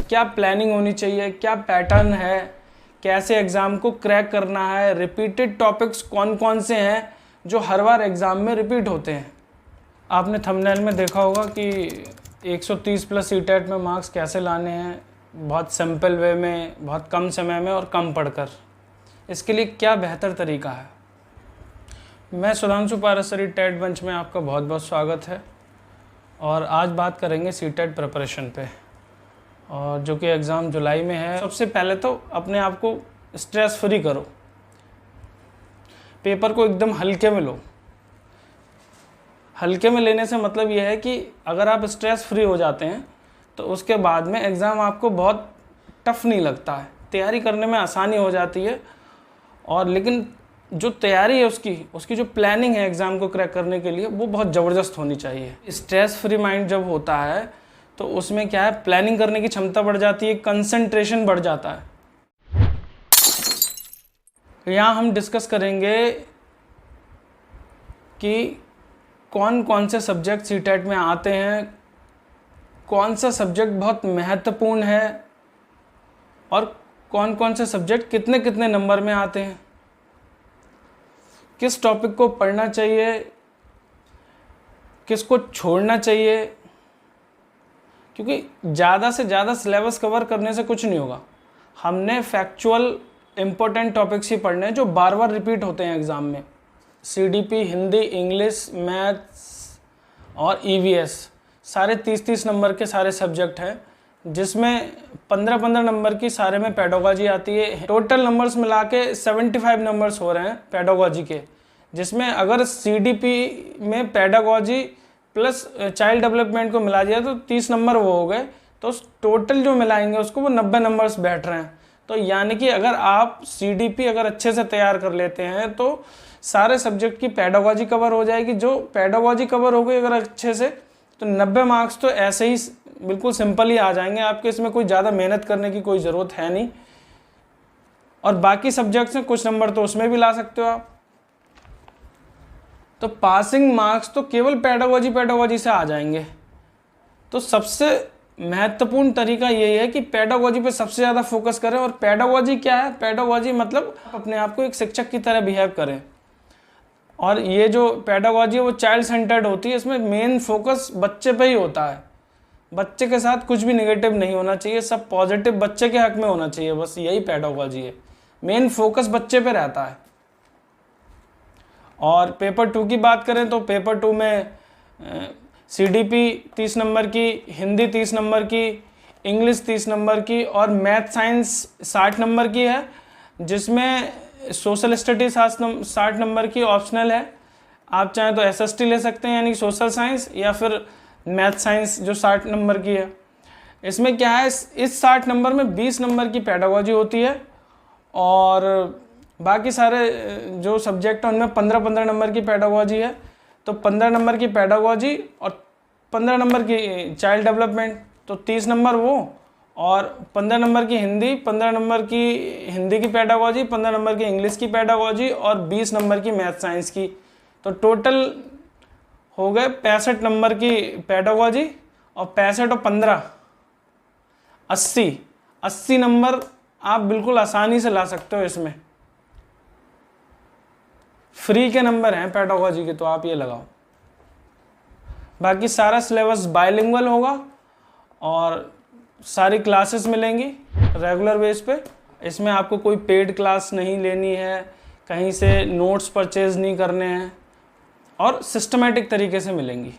क्या प्लानिंग होनी चाहिए, क्या पैटर्न है, कैसे एग्ज़ाम को क्रैक करना है, रिपीटेड टॉपिक्स कौन कौन से हैं जो हर बार एग्ज़ाम में रिपीट होते हैं। आपने थंबनेल में देखा होगा कि 130 प्लस सीटेट में मार्क्स कैसे लाने हैं, बहुत सिंपल वे में, बहुत कम समय में और कम पढ़कर। इसके लिए क्या बेहतर तरीका है। मैं सुधांशु पाराशरी टेट बेंच में आपका बहुत बहुत स्वागत है और आज बात करेंगे सीटेट प्रिपरेशन पे, और जो कि एग्ज़ाम जुलाई में है। सबसे पहले तो अपने आप को स्ट्रेस फ्री करो, पेपर को एकदम हल्के में लो। हल्के में लेने से मतलब यह है कि अगर आप स्ट्रेस फ्री हो जाते हैं तो उसके बाद में एग्ज़ाम आपको बहुत टफ नहीं लगता है, तैयारी करने में आसानी हो जाती है। और लेकिन जो तैयारी है उसकी जो प्लानिंग है एग्ज़ाम को क्रैक करने के लिए, वो बहुत ज़बरदस्त होनी चाहिए। स्ट्रेस फ्री माइंड जब होता है तो उसमें क्या है, प्लानिंग करने की क्षमता बढ़ जाती है, कंसंट्रेशन बढ़ जाता है। यहाँ हम डिस्कस करेंगे कि कौन कौन से सब्जेक्ट सीटेट में आते हैं, कौन सा सब्जेक्ट बहुत महत्वपूर्ण है और कौन कौन से सब्जेक्ट कितने कितने नंबर में आते हैं, किस टॉपिक को पढ़ना चाहिए, किसको छोड़ना चाहिए। क्योंकि ज़्यादा से ज़्यादा सिलेबस कवर करने से कुछ नहीं होगा। हमने फैक्चुअल इम्पोर्टेंट टॉपिक्स ही पढ़ने हैं जो बार बार रिपीट होते हैं एग्ज़ाम में। सीडीपी, हिंदी, इंग्लिश, मैथ्स और ईवीएस सारे 30-30 नंबर के सारे सब्जेक्ट हैं, जिसमें 15-15 नंबर की सारे में पेडागोजी आती है। टोटल नंबर्स मिला के 75 नंबर्स हो रहे हैं पेडागोजी के, जिसमें अगर सीडीपी में पेडागोजी प्लस चाइल्ड डेवलपमेंट को मिला दिया तो 30 नंबर वो हो गए। तो टोटल जो मिलाएंगे उसको वो 90 नंबर्स बैठ रहे हैं। तो यानी कि अगर आप सीडीपी अगर अच्छे से तैयार कर लेते हैं तो सारे सब्जेक्ट की पेडागोजी कवर हो जाएगी। जो पेडागोजी कवर हो गई अगर अच्छे से, तो 90 मार्क्स तो ऐसे ही बिल्कुल सिंपल ही आ जाएंगे आपके। इसमें कोई ज़्यादा मेहनत करने की कोई ज़रूरत है नहीं। और बाकी सब्जेक्ट्स में कुछ नंबर तो उसमें भी ला सकते हो आप। तो पासिंग मार्क्स तो केवल पेडागोजी से आ जाएंगे। तो सबसे महत्वपूर्ण तरीका यही है कि पेडागोजी पे सबसे ज़्यादा फोकस करें। और पेडागोजी क्या है? पेडागोजी मतलब अपने आप को एक शिक्षक की तरह बिहेव करें। और ये जो पेडागोजी है वो चाइल्ड सेंटर्ड होती है। इसमें मेन फोकस बच्चे पे ही होता है। बच्चे के साथ कुछ भी नेगेटिव नहीं होना चाहिए, सब पॉजिटिव बच्चे के हक में होना चाहिए। बस यही पेडागोजी है, मेन फोकस बच्चे पे रहता है। और पेपर 2 की बात करें तो पेपर 2 में सीडीपी 30 नंबर की, हिंदी 30 नंबर की, इंग्लिश 30 नंबर की और मैथ साइंस 60 नंबर की है, जिसमें सोशल स्टडीज 60 नंबर की ऑप्शनल है। आप चाहें तो एसएसटी ले सकते हैं, यानी सोशल साइंस, या फिर मैथ साइंस जो 60 नंबर की है। इसमें क्या है, इस 60 नंबर में 20 नंबर की पेडागोजी होती है और बाकी सारे जो सब्जेक्ट हैं उनमें 15-15 नंबर की पेडागोजी है। तो 15 नंबर की पेडागोजी और 15 नंबर की चाइल्ड डेवलपमेंट, तो 30 नंबर वो, और 15 नंबर की हिंदी, 15 नंबर की हिंदी की पेडागोजी, 15 नंबर की इंग्लिश की पेडागोजी और 20 नंबर की मैथ साइंस की। तो टोटल हो गए 65 नंबर की पेडागोजी और 65 और 15 80 नंबर आप बिल्कुल आसानी से ला सकते हो। इसमें फ्री के नंबर हैं पेडागोजी के, तो आप ये लगाओ। बाकी सारा सिलेबस बाइलिंगुअल होगा और सारी क्लासेस मिलेंगी रेगुलर बेस पे। इसमें आपको कोई पेड क्लास नहीं लेनी है, कहीं से नोट्स परचेज नहीं करने हैं और सिस्टमेटिक तरीके से मिलेंगी।